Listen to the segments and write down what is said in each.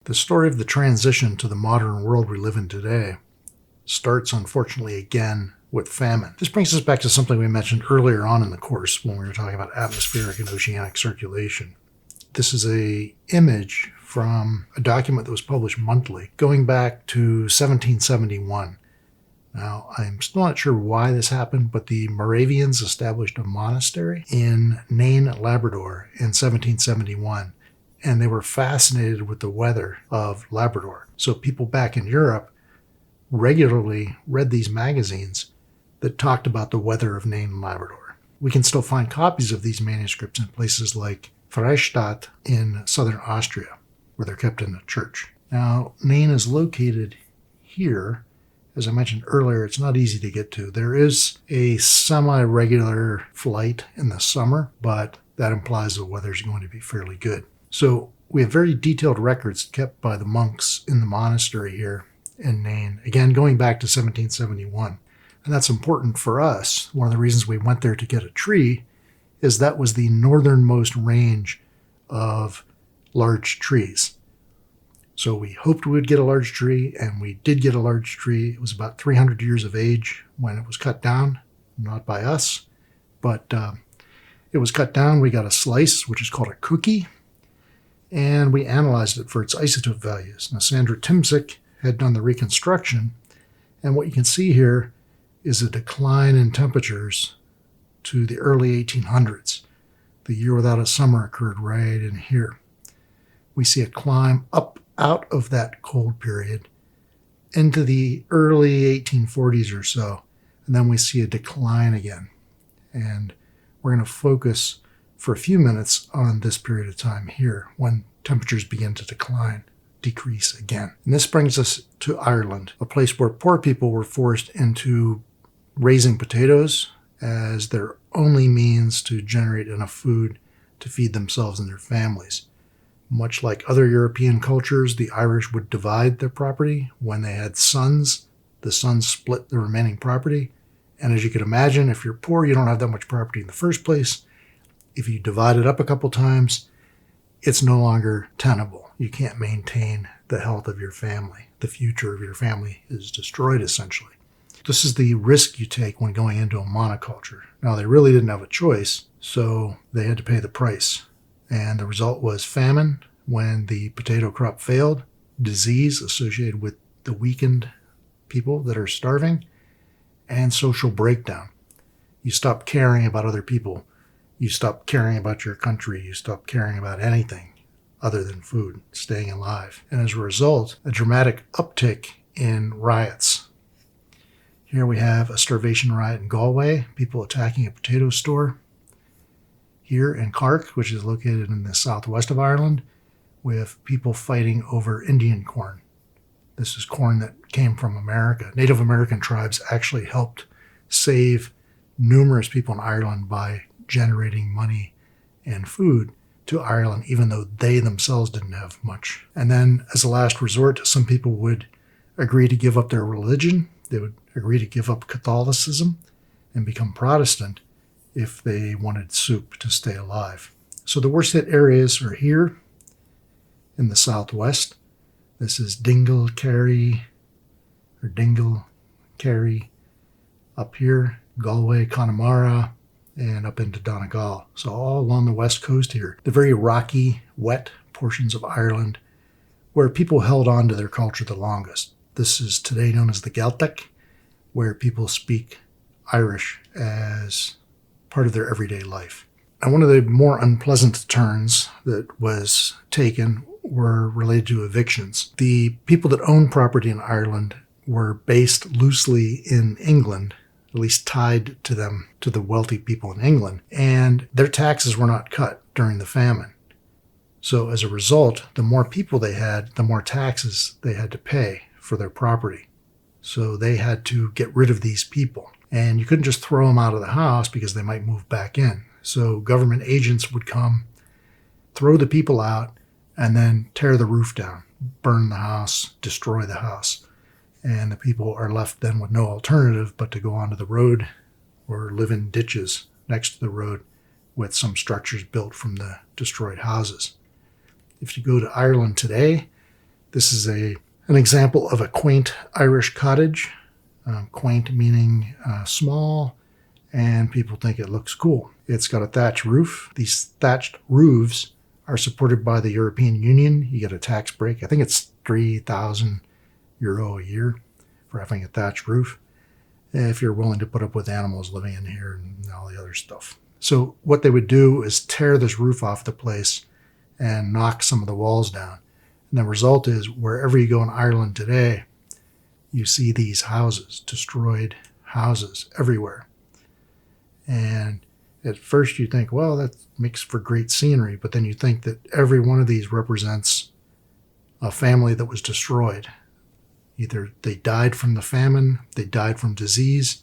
The story of the transition to the modern world we live in today starts, unfortunately, again with famine. This brings us back to something we mentioned earlier on in the course when we were talking about atmospheric and oceanic circulation. This is an image from a document that was published monthly going back to 1771. Now, I'm still not sure why this happened, but the Moravians established a monastery in Nain, Labrador in 1771, and they were fascinated with the weather of Labrador. So people back in Europe regularly read these magazines that talked about the weather of Nain and Labrador. We can still find copies of these manuscripts in places like Freistadt in southern Austria, where they're kept in a church. Now, Nain is located here. As I mentioned earlier, it's not easy to get to. There is a semi-regular flight in the summer, but that implies the weather's going to be fairly good. So we have very detailed records kept by the monks in the monastery here in Nain, again, going back to 1771. And that's important for us. One of the reasons we went there to get a tree is that was the northernmost range of large trees. So we hoped we would get a large tree, and we did get a large tree. It was about 300 years of age when it was cut down, not by us, but it was cut down. We got a slice, which is called a cookie, and we analyzed it for its isotope values. Now, Sandra Timsick had done the reconstruction, and what you can see here is a decline in temperatures to the early 1800s. The year without a summer occurred right in here. We see a climb up out of that cold period into the early 1840s or so, and then we see a decline again. And we're going to focus for a few minutes on this period of time here when temperatures begin to decrease again. And this brings us to Ireland, a place where poor people were forced into raising potatoes as their only means to generate enough food to feed themselves and their families. Much like other European cultures, the Irish would divide their property. When they had sons, the sons split the remaining property. And as you can imagine, if you're poor, you don't have that much property in the first place. If you divide it up a couple times, it's no longer tenable. You can't maintain the health of your family. The future of your family is destroyed, essentially. This is the risk you take when going into a monoculture. Now, they really didn't have a choice, so they had to pay the price. And the result was famine when the potato crop failed, disease associated with the weakened people that are starving, and social breakdown. You stop caring about other people. You stop caring about your country. You stop caring about anything other than food, staying alive. And as a result, a dramatic uptick in riots. Here we have a starvation riot in Galway, people attacking a potato store. Here in Cork, which is located in the southwest of Ireland, with people fighting over Indian corn. This is corn that came from America. Native American tribes actually helped save numerous people in Ireland by generating money and food to Ireland, even though they themselves didn't have much. And then, as a last resort, some people would agree to give up their religion. They would agree to give up Catholicism and become Protestant if they wanted soup to stay alive. So the worst hit areas are here in the southwest. This is Dingle, Kerry, up here, Galway, Connemara, and up into Donegal. So all along the west coast here, the very rocky, wet portions of Ireland where people held on to their culture the longest. This is today known as the Gaeltacht, where people speak Irish as part of their everyday life. And one of the more unpleasant turns that was taken were related to evictions. The people that owned property in Ireland were based loosely in England, at least tied to them, to the wealthy people in England, and their taxes were not cut during the famine. So as a result, the more people they had, the more taxes they had to pay for their property. So they had to get rid of these people. And you couldn't just throw them out of the house because they might move back in. So government agents would come, throw the people out, and then tear the roof down, burn the house, destroy the house. And the people are left then with no alternative but to go onto the road or live in ditches next to the road with some structures built from the destroyed houses. If you go to Ireland today, This is an example of a quaint Irish cottage. Quaint meaning small, and people think it looks cool. It's got a thatched roof. These thatched roofs are supported by the European Union. You get a tax break. I think it's €3,000 a year for having a thatched roof, if you're willing to put up with animals living in here and all the other stuff. So what they would do is tear this roof off the place and knock some of the walls down. And the result is, wherever you go in Ireland today, you see these houses, destroyed houses everywhere. And at first you think, well, that makes for great scenery, but then you think that every one of these represents a family that was destroyed. Either they died from the famine, they died from disease,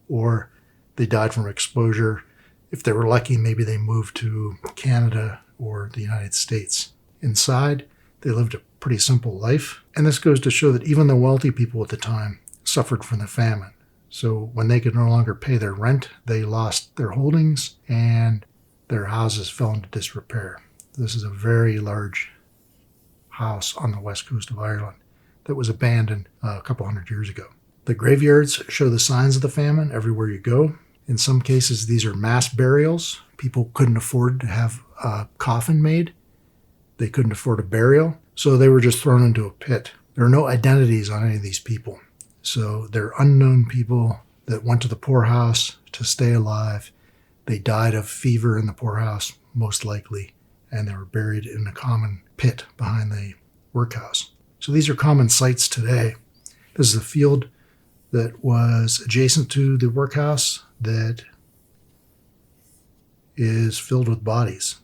or they died from exposure. If they were lucky, maybe they moved to Canada or the United States. Inside, they lived a pretty simple life. And this goes to show that even the wealthy people at the time suffered from the famine. So when they could no longer pay their rent, they lost their holdings and their houses fell into disrepair. This is a very large house on the west coast of Ireland that was abandoned a couple hundred years ago. The graveyards show the signs of the famine everywhere you go. In some cases, these are mass burials. People couldn't afford to have a coffin made. They couldn't afford a burial, so they were just thrown into a pit. There are no identities on any of these people. So they're unknown people that went to the poorhouse to stay alive. They died of fever in the poorhouse, most likely, and they were buried in a common pit behind the workhouse. So these are common sites today. This is a field that was adjacent to the workhouse that is filled with bodies.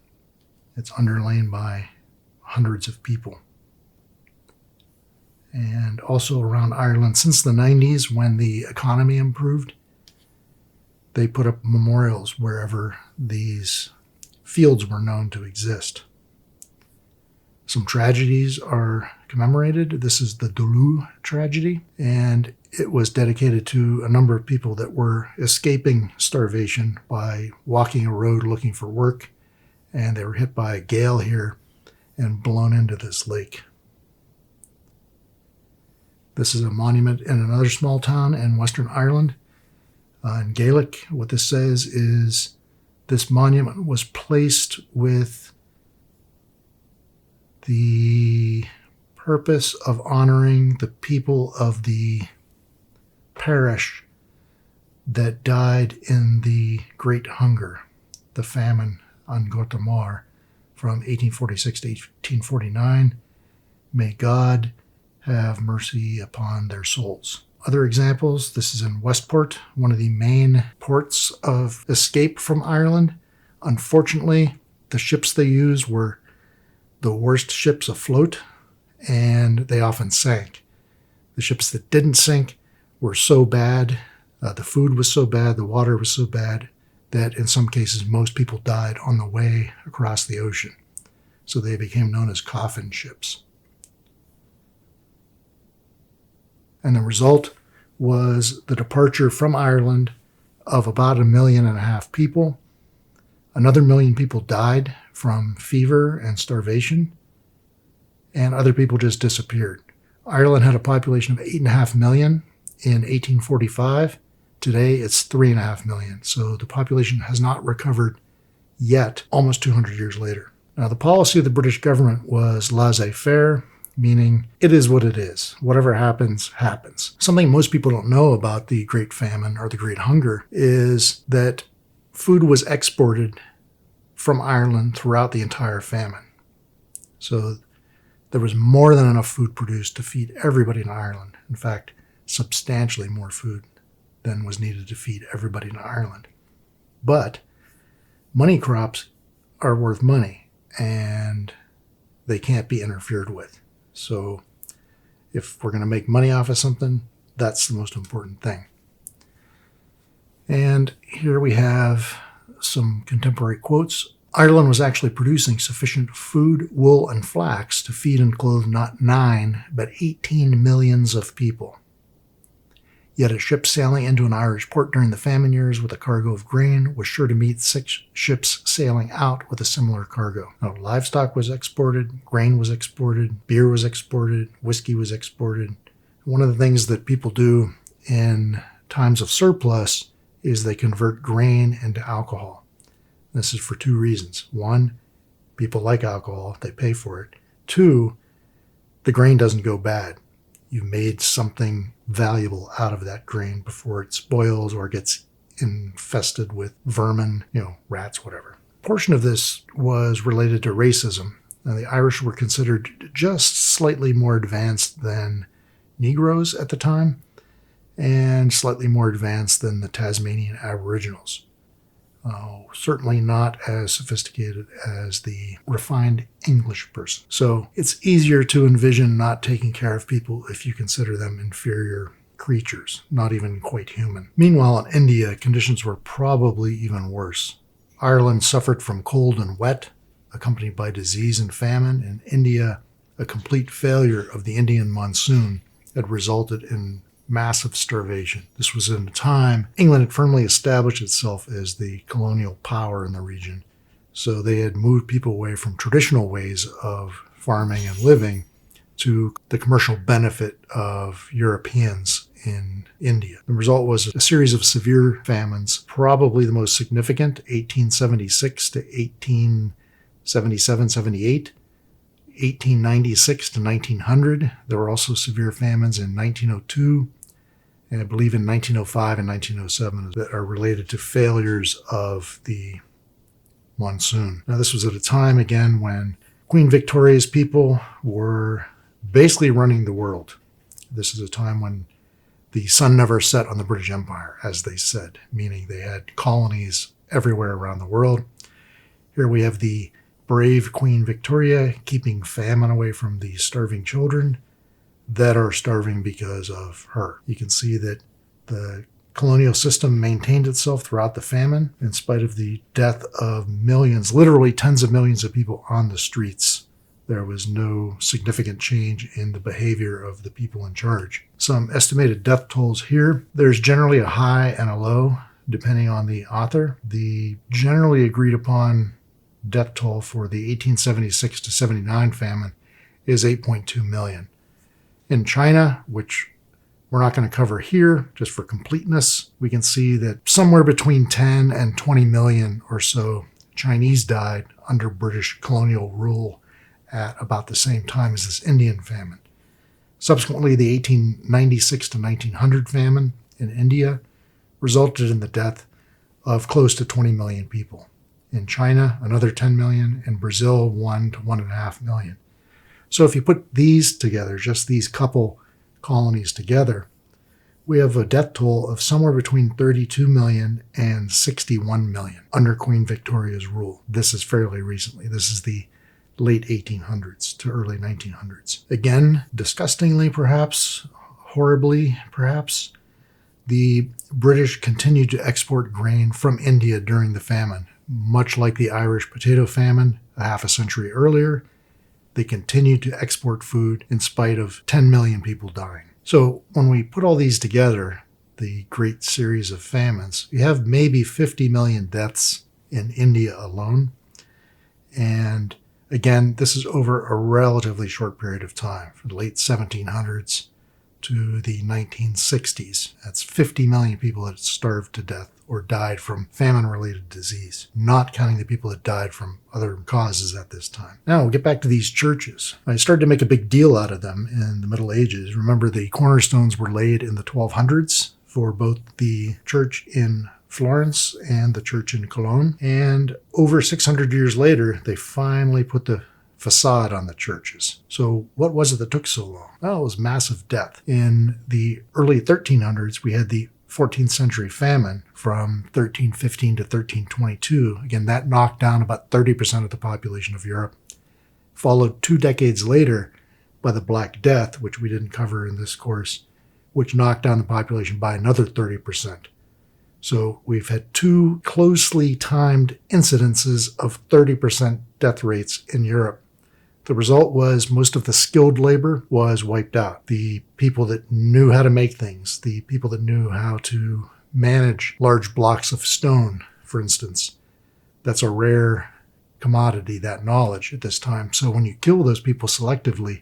It's underlain by hundreds of people. And also around Ireland, since the 90s, when the economy improved, they put up memorials wherever these fields were known to exist. Some tragedies are commemorated. This is the Dolu tragedy, and it was dedicated to a number of people that were escaping starvation by walking a road looking for work, and they were hit by a gale here and blown into this lake. This is a monument in another small town in Western Ireland. In Gaelic, what this says is this monument was placed with the purpose of honoring the people of the parish that died in the Great Hunger, the famine on Guatemala from 1846 to 1849. May God have mercy upon their souls. Other examples, this is in Westport, one of the main ports of escape from Ireland. Unfortunately, the ships they used were the worst ships afloat, and they often sank. The ships that didn't sink were so bad, the food was so bad, the water was so bad, that in some cases most people died on the way across the ocean. So they became known as coffin ships. And the result was the departure from Ireland of about 1.5 million people. Another 1 million people died from fever and starvation, and other people just disappeared. Ireland had a population of 8.5 million in 1845. Today it's 3.5 million. So the population has not recovered yet, almost 200 years later. Now, the policy of the British government was laissez-faire, meaning it is what it is. Whatever happens, happens. Something most people don't know about the Great Famine or the Great Hunger is that food was exported from Ireland throughout the entire famine. So there was more than enough food produced to feed everybody in Ireland. In fact, substantially more food than was needed to feed everybody in Ireland. But money crops are worth money, and they can't be interfered with. So if we're going to make money off of something, that's the most important thing. And here we have some contemporary quotes. Ireland was actually producing sufficient food, wool, and flax to feed and clothe not 9, but 18 millions of people. Yet a ship sailing into an Irish port during the famine years with a cargo of grain was sure to meet 6 ships sailing out with a similar cargo. Now, livestock was exported, grain was exported, beer was exported, whiskey was exported. One of the things that people do in times of surplus is they convert grain into alcohol. This is for 2 reasons. 1, people like alcohol, they pay for it. 2, the grain doesn't go bad. You've made something valuable out of that grain before it spoils or gets infested with vermin, rats, whatever. A portion of this was related to racism. Now, the Irish were considered just slightly more advanced than Negroes at the time, and slightly more advanced than the Tasmanian Aboriginals. Certainly not as sophisticated as the refined English person. So it's easier to envision not taking care of people if you consider them inferior creatures, not even quite human. Meanwhile, in India, conditions were probably even worse. Ireland suffered from cold and wet, accompanied by disease and famine. In India, a complete failure of the Indian monsoon had resulted in massive starvation. This was in a time England had firmly established itself as the colonial power in the region. So they had moved people away from traditional ways of farming and living to the commercial benefit of Europeans in India. The result was a series of severe famines, probably the most significant, 1876 to 1877-78. 1896 to 1900. There were also severe famines in 1902, and I believe in 1905 and 1907 that are related to failures of the monsoon. Now, this was at a time, again, when Queen Victoria's people were basically running the world. This is a time when the sun never set on the British Empire, as they said, meaning they had colonies everywhere around the world. Here we have the brave Queen Victoria keeping famine away from the starving children that are starving because of her. You can see that the colonial system maintained itself throughout the famine in spite of the death of millions, literally tens of millions of people on the streets. There was no significant change in the behavior of the people in charge. Some estimated death tolls here. There's generally a high and a low, depending on the author. The generally agreed upon death toll for the 1876 to 79 famine is 8.2 million. In China, which we're not going to cover here, just for completeness, we can see that somewhere between 10 and 20 million or so Chinese died under British colonial rule at about the same time as this Indian famine. Subsequently, the 1896 to 1900 famine in India resulted in the death of close to 20 million people. In China, another 10 million. In Brazil, 1 to 1.5 million. So if you put these together, just these couple colonies together, we have a death toll of somewhere between 32 million and 61 million under Queen Victoria's rule. This is fairly recently. This is the late 1800s to early 1900s. Again, disgustingly perhaps, horribly perhaps, the British continued to export grain from India during the famine. Much like the Irish potato famine a half a century earlier, they continued to export food in spite of 10 million people dying. So when we put all these together, the great series of famines, you have maybe 50 million deaths in India alone. And again, this is over a relatively short period of time, from the late 1700s to the 1960s. That's 50 million people that starved to death or died from famine-related disease, not counting the people that died from other causes at this time. Now, we'll get back to these churches. I started to make a big deal out of them in the Middle Ages. Remember, the cornerstones were laid in the 1200s for both the church in Florence and the church in Cologne. And over 600 years later, they finally put the facade on the churches. So what was it that took so long? Well, it was massive death. In the early 1300s, we had the 14th century famine from 1315 to 1322. Again, that knocked down about 30% of the population of Europe. Followed 2 decades later by the Black Death, which we didn't cover in this course, which knocked down the population by another 30%. So we've had 2 closely timed incidences of 30% death rates in Europe The result was most of the skilled labor was wiped out. The people that knew how to make things, the people that knew how to manage large blocks of stone, for instance, that's a rare commodity, that knowledge at this time. So when you kill those people selectively,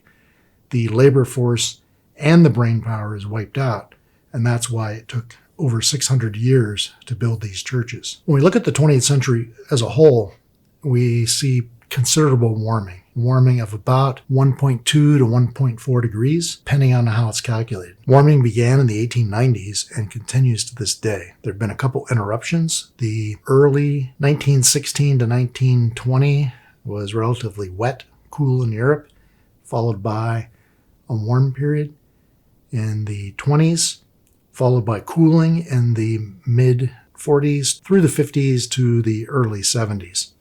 the labor force and the brain power is wiped out. And that's why it took over 600 years to build these churches. When we look at the 20th century as a whole, we see considerable warming of about 1.2 to 1.4 degrees, depending on how it's calculated. Warming began in the 1890s and continues to this day. There have been a couple interruptions. The early 1916 to 1920 was relatively wet, cool in Europe, followed by a warm period in the 20s, followed by cooling in the mid-40s through the 50s to the early 70s,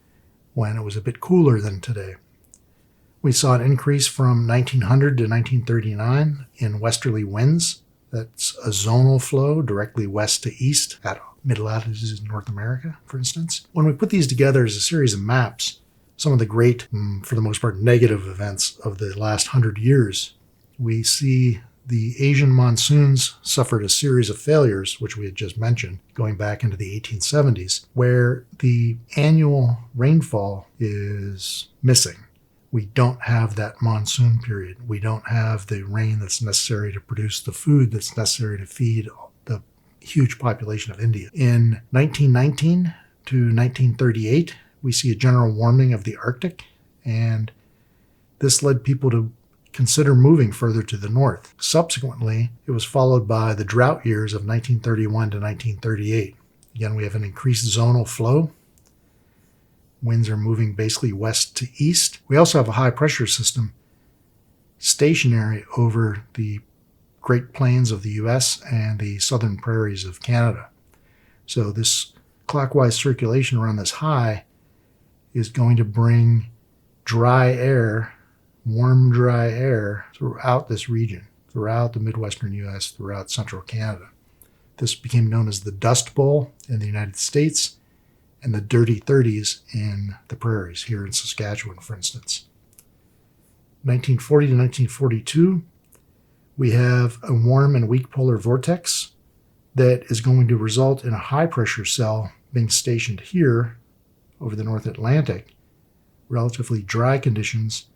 when it was a bit cooler than today. We saw an increase from 1900 to 1939 in westerly winds. That's a zonal flow directly west to east at mid-latitudes in North America, for instance. When we put these together as a series of maps, some of the great, for the most part, negative events of the last 100 years, we see the Asian monsoons suffered a series of failures, which we had just mentioned, going back into the 1870s, where the annual rainfall is missing. We don't have that monsoon period. We don't have the rain that's necessary to produce the food that's necessary to feed the huge population of India. In 1919 to 1938, we see a general warming of the Arctic, and this led people to consider moving further to the north. Subsequently, it was followed by the drought years of 1931 to 1938. Again, we have an increased zonal flow. Winds are moving basically west to east. We also have a high pressure system stationary over the Great Plains of the US and the southern prairies of Canada. So this clockwise circulation around this high is going to bring dry air, warm dry air throughout this region, throughout the Midwestern US, throughout central Canada. This became known as the Dust Bowl in the United States and the Dirty 30s in the prairies, here in Saskatchewan, for instance. 1940 to 1942, we have a warm and weak polar vortex that is going to result in a high-pressure cell being stationed here over the North Atlantic, relatively dry conditions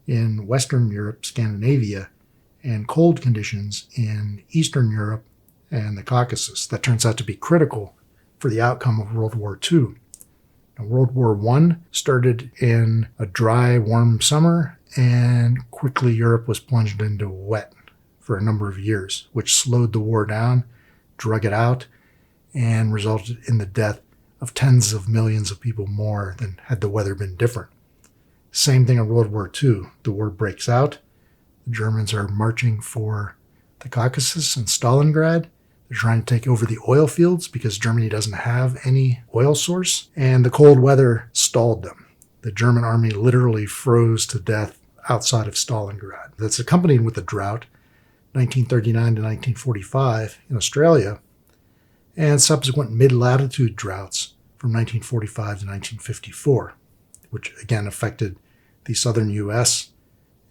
in Western Europe, Scandinavia, and cold conditions in Eastern Europe and the Caucasus. That turns out to be critical for the outcome of World War II. Now, World War I started in a dry, warm summer, and quickly Europe was plunged into wet for a number of years, which slowed the war down, drug it out, and resulted in the death of tens of millions of people more than had the weather been different. Same thing in World War II. The war breaks out. The Germans are marching for the Caucasus and Stalingrad. They're trying to take over the oil fields because Germany doesn't have any oil source, and the cold weather stalled them. The German army literally froze to death outside of Stalingrad. That's accompanied with a drought, 1939 to 1945 in Australia, and subsequent mid-latitude droughts from 1945 to 1954, which again affected the southern U.S.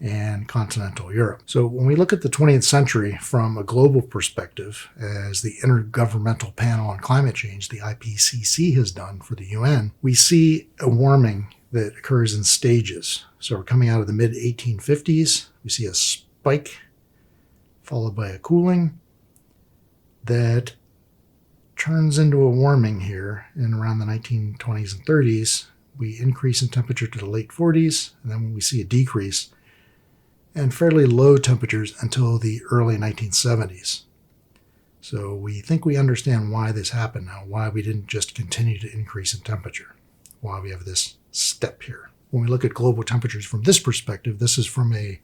and continental Europe. So when we look at the 20th century from a global perspective, as the Intergovernmental Panel on Climate Change, the IPCC, has done for the UN, we see a warming that occurs in stages. So we're coming out of the mid-1850s. We see a spike followed by a cooling that turns into a warming here in around the 1920s and 30s. We increase in temperature to the late 40s, and then we see a decrease and fairly low temperatures until the early 1970s. So we think we understand why this happened now, why we didn't just continue to increase in temperature, why we have this step here. When we look at global temperatures from this perspective, this is from a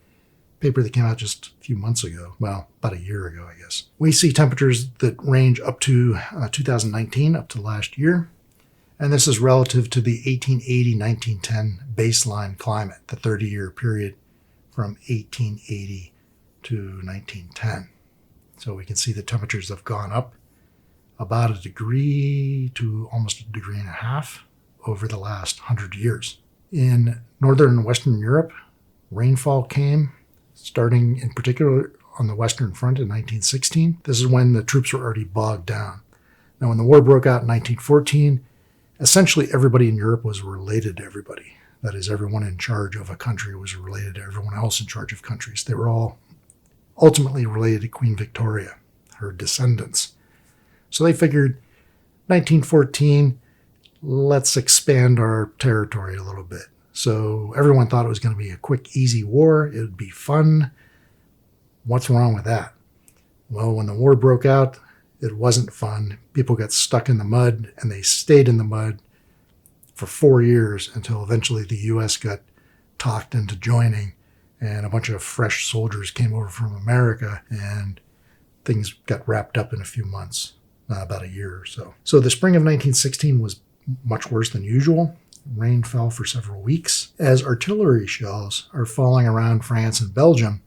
paper that came out just a few months ago, well, about a year ago, I guess. We see temperatures that range up to 2019, up to last year. And this is relative to the 1880-1910 baseline climate, the 30-year period from 1880 to 1910. So we can see the temperatures have gone up about a degree to almost a degree and a half over the last 100 years. In Northern and Western Europe, Rainfall came, starting in particular on the Western Front in 1916. This is when the troops were already bogged down. Now, when the war broke out in 1914, essentially everybody in Europe was related to everybody. That is, everyone in charge of a country was related to everyone else in charge of countries. They were all ultimately related to Queen Victoria, her descendants. So they figured 1914, let's expand our territory a little bit. So everyone thought it was going to be a quick, easy war. It would be fun. What's wrong with that? Well, when the war broke out, it wasn't fun. People got stuck in the mud, and they stayed in the mud for 4 years until eventually the U.S. got talked into joining, and a bunch of fresh soldiers came over from America, and things got wrapped up in a few months, about a year or so. So the spring of 1916 was much worse than usual. Rain fell for several weeks. As artillery shells are falling around France and Belgium,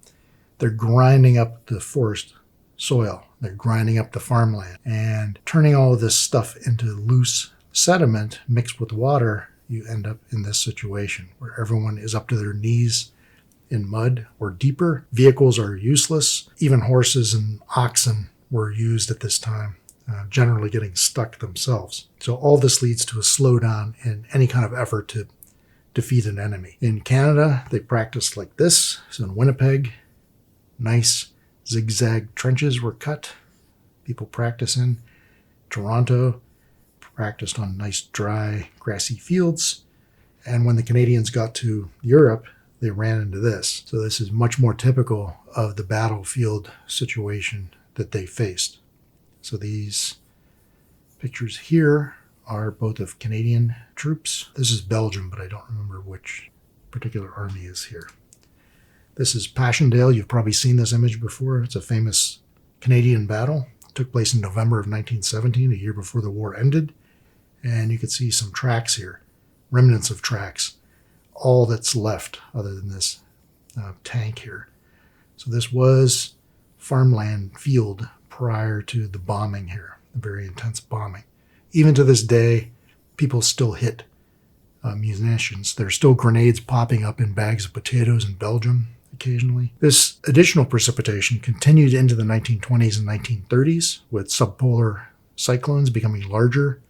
they're grinding up the forest soil. They're grinding up the farmland and turning all of this stuff into loose sediment mixed with water. You end up in this situation where everyone is up to their knees in mud or deeper. Vehicles are useless. Even horses and oxen were used at this time, generally getting stuck themselves. So all this leads to a slowdown in any kind of effort to defeat an enemy. In Canada, they practiced like this. So in Winnipeg, nice zigzag trenches were cut. People practice in. Toronto practiced on nice, dry, grassy fields. And when the Canadians got to Europe, they ran into this. So this is much more typical of the battlefield situation that they faced. So these pictures here are both of Canadian troops. This is Belgium, but I don't remember which particular army is here. This is Passchendaele. You've probably seen this image before. It's a famous Canadian battle. It took place in November of 1917, a year before the war ended. And you can see some tracks here, remnants of tracks. All that's left other than this tank here. So this was farmland field prior to the bombing here, the very intense bombing. Even to this day, people still hit munitions. There's still grenades popping up in bags of potatoes in Belgium occasionally. This additional precipitation continued into the 1920s and 1930s, with subpolar cyclones becoming larger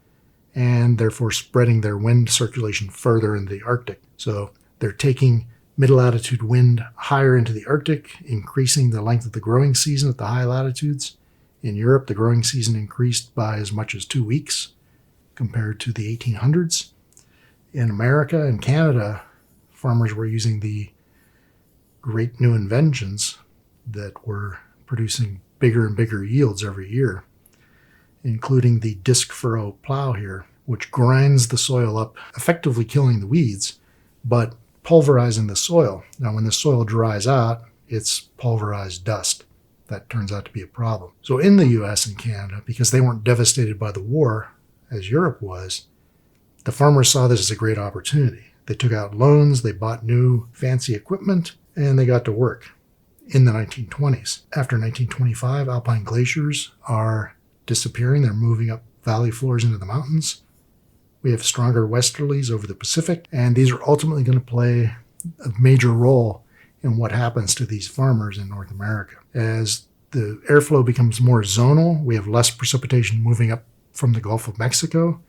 and therefore spreading their wind circulation further into the Arctic. So they're taking middle latitude wind higher into the Arctic, increasing the length of the growing season at the high latitudes. In Europe, the growing season increased by as much as 2 weeks compared to the 1800s. In America and Canada, farmers were using the great new inventions that were producing bigger and bigger yields every year, including the disc furrow plow here, which grinds the soil up, effectively killing the weeds, but pulverizing the soil. Now, when the soil dries out, it's pulverized dust. That turns out to be a problem. So in the US and Canada, because they weren't devastated by the war as Europe was, the farmers saw this as a great opportunity. They took out loans, they bought new fancy equipment, and they got to work in the 1920s. After 1925, alpine glaciers are disappearing. They're moving up valley floors into the mountains. We have stronger westerlies over the Pacific, and these are ultimately going to play a major role in what happens to these farmers in North America. As the airflow becomes more zonal, we have less precipitation moving up from the Gulf of Mexico,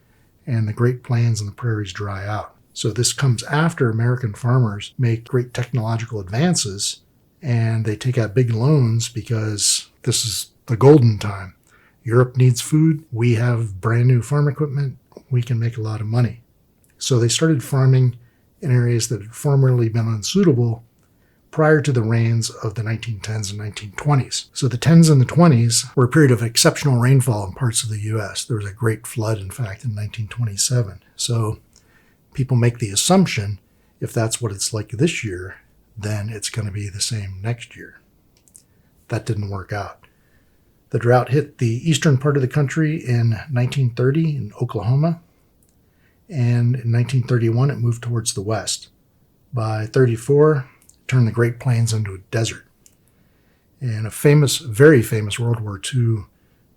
and the Great Plains and the prairies dry out. So this comes after American farmers make great technological advances, and they take out big loans because this is the golden time. Europe needs food. We have brand new farm equipment. We can make a lot of money. So they started farming in areas that had formerly been unsuitable prior to the rains of the 1910s and 1920s. So the 10s and the 20s were a period of exceptional rainfall in parts of the U.S. There was a great flood, in fact, in 1927. So people make the assumption, if that's what it's like this year, then it's going to be the same next year. That didn't work out. The drought hit the eastern part of the country in 1930 in Oklahoma, and in 1931 it moved towards the west. By 34, it turned the Great Plains into a desert. And a famous, very famous World War II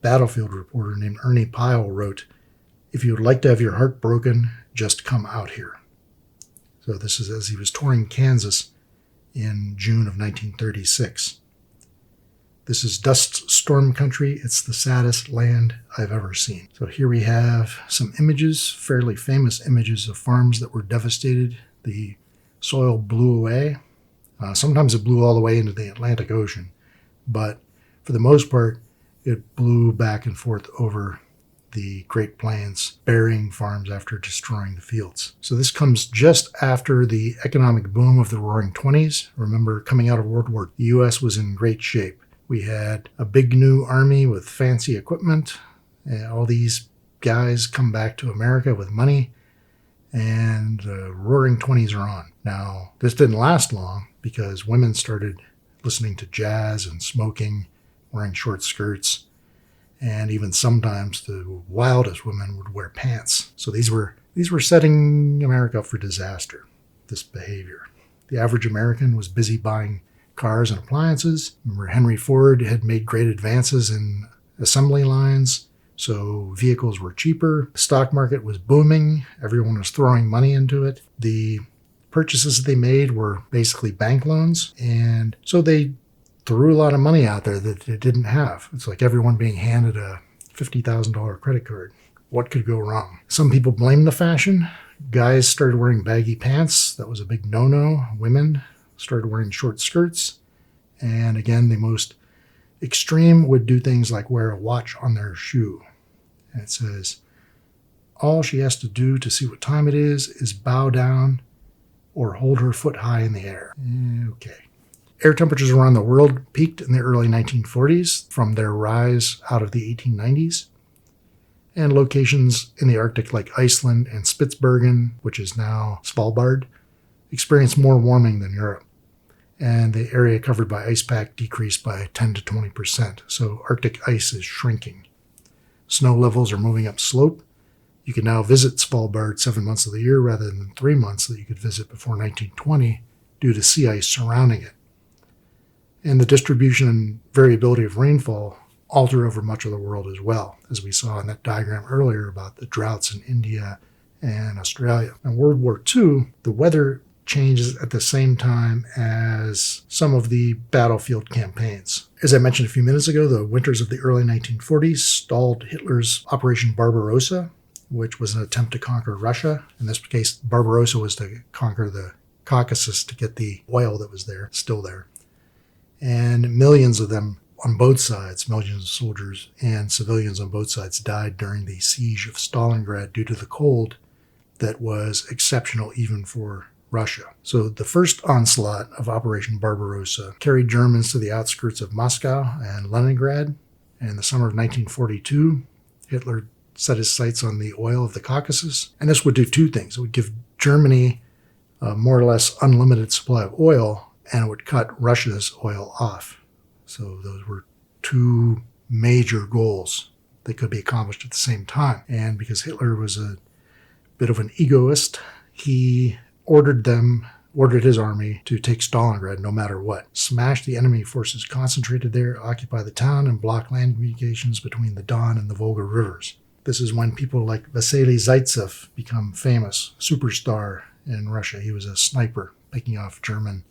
battlefield reporter named Ernie Pyle wrote, "If you would like to have your heart broken, just come out here." So this is as he was touring Kansas in June of 1936. This is dust storm country. It's the saddest land I've ever seen. So here we have some images, fairly famous images of farms that were devastated. The soil blew away. Sometimes it blew all the way into the Atlantic Ocean, but for the most part, it blew back and forth over the Great Plains, burying farms after destroying the fields. So this comes just after the economic boom of the Roaring '20s. Remember, coming out of World War, the U.S. was in great shape. We had a big new army with fancy equipment. All these guys come back to America with money, and the Roaring '20s are on. Now, this didn't last long because women started listening to jazz and smoking, wearing short skirts, and even sometimes the wildest women would wear pants. So these were setting America up for disaster, this behavior. The average American was busy buying cars and appliances. Remember, Henry Ford had made great advances in assembly lines, so vehicles were cheaper. The stock market was booming. Everyone was throwing money into it. The purchases they made were basically bank loans, and so they threw a lot of money out there that they didn't have. It's like everyone being handed a $50,000 credit card. What could go wrong? Some people blame the fashion. Guys started wearing baggy pants. That was a big no-no. Women started wearing short skirts. And again, the most extreme would do things like wear a watch on their shoe. And it says, all she has to do to see what time it is bow down or hold her foot high in the air. Okay. Air temperatures around the world peaked in the early 1940s from their rise out of the 1890s. And locations in the Arctic like Iceland and Spitsbergen, which is now Svalbard, experienced more warming than Europe. And the area covered by ice pack decreased by 10 to 20%. So Arctic ice is shrinking. Snow levels are moving up slope. You can now visit Svalbard 7 months of the year rather than 3 months that you could visit before 1920 due to sea ice surrounding it. And the distribution and variability of rainfall alter over much of the world as well, as we saw in that diagram earlier about the droughts in India and Australia. In World War II, the weather changes at the same time as some of the battlefield campaigns. As I mentioned a few minutes ago, the winters of the early 1940s stalled Hitler's Operation Barbarossa, which was an attempt to conquer Russia. In this case, Barbarossa was to conquer the Caucasus to get the oil that was there, still there. And millions of them on both sides, millions of soldiers and civilians on both sides died during the siege of Stalingrad due to the cold that was exceptional even for Russia. So the first onslaught of Operation Barbarossa carried Germans to the outskirts of Moscow and Leningrad. And in the summer of 1942, Hitler set his sights on the oil of the Caucasus. And this would do two things. It would give Germany a more or less unlimited supply of oil, and it would cut Russia's oil off. So those were two major goals that could be accomplished at the same time. And because Hitler was a bit of an egoist, he ordered his army to take Stalingrad no matter what. Smash the enemy forces concentrated there, occupy the town, and block land communications between the Don and the Volga rivers. This is when people like Vasily Zaitsev become famous, superstar in Russia. He was a sniper picking off German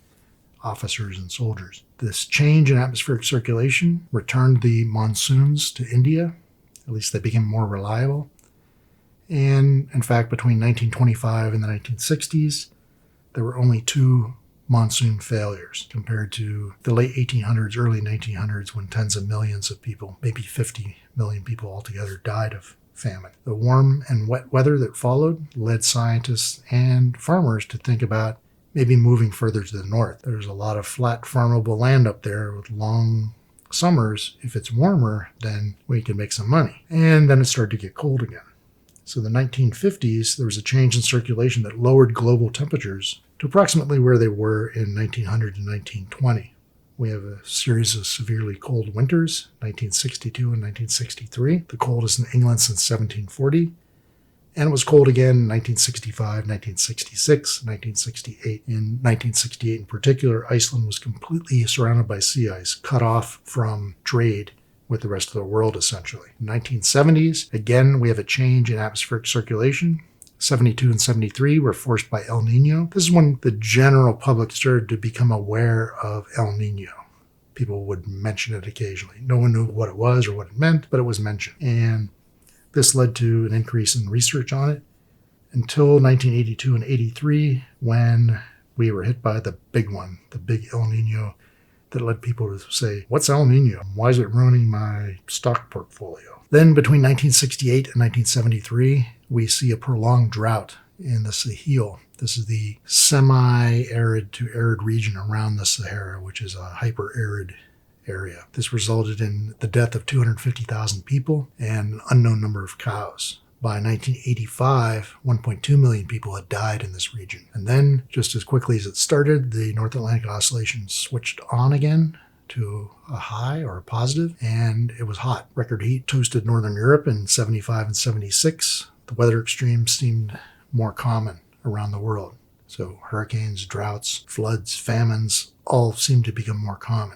officers and soldiers. This change in atmospheric circulation returned the monsoons to India. At least they became more reliable. And in fact, between 1925 and the 1960s, there were only 2 monsoon failures compared to the late 1800s, early 1900s, when tens of millions of people, maybe 50 million people altogether, died of famine. The warm and wet weather that followed led scientists and farmers to think about maybe moving further to the north. There's a lot of flat farmable land up there with long summers. If it's warmer, then we can make some money. And then it started to get cold again. So in the 1950s, there was a change in circulation that lowered global temperatures to approximately where they were in 1900 and 1920. We have a series of severely cold winters, 1962 and 1963, the coldest in England since 1740. And it was cold again in 1965, 1966, 1968. In 1968 in particular, Iceland was completely surrounded by sea ice, cut off from trade with the rest of the world, essentially. In the 1970s, again, we have a change in atmospheric circulation. 72 and 73 were forced by El Nino. This is when the general public started to become aware of El Nino. People would mention it occasionally. No one knew what it was or what it meant, but it was mentioned. And this led to an increase in research on it until 1982 and 83, when we were hit by the big one, the big El Nino, that led people to say, what's El Nino? Why is it ruining my stock portfolio? Then between 1968 and 1973, we see a prolonged drought in the Sahel. This is the semi-arid to arid region around the Sahara, which is a hyper-arid area. This resulted in the death of 250,000 people and an unknown number of cows. By 1985, 1.2 million people had died in this region. And then, just as quickly as it started, the North Atlantic Oscillation switched on again to a high or a positive, and it was hot. Record heat toasted Northern Europe in 75 and 76. The weather extremes seemed more common around the world. So hurricanes, droughts, floods, famines all seemed to become more common.